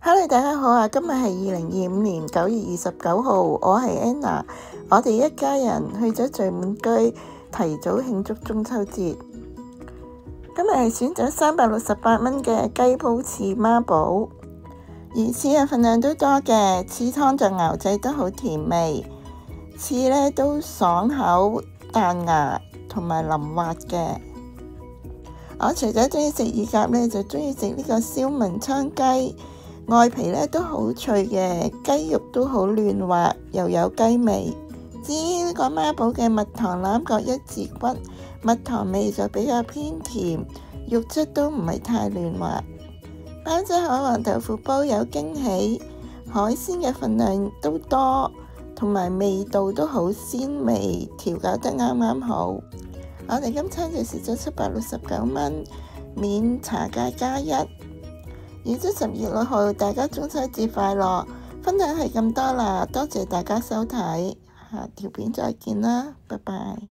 Hello，大家好啊！今日係2025年9月29號，我係 Anna。我哋一家人去咗聚滿居，提早慶祝中秋節。今日係選咗368蚊嘅雞煲翅孖寶，魚翅嘅份量都多嘅，翅湯就熬製得好甜味，翅呢都爽口彈牙同埋腍滑嘅。我除咗中意食乳鴿呢，就中意食呢個燒文昌雞。外皮呢都好脆嘅，雞肉都好嫩滑，又有雞味。至於呢個孖寶嘅蜜糖欖角一字骨，蜜糖味就比較偏甜，肉質都唔係太嫩滑。包咗海皇豆腐煲有驚喜，海鮮嘅份量都多，同埋味道都好鮮味，調校得啱啱好。我哋今餐就蝕咗769蚊，免茶價+1。預祝10月6號大家中秋節快樂！分享係咁多啦，多謝大家收睇，下條片再見啦，拜拜。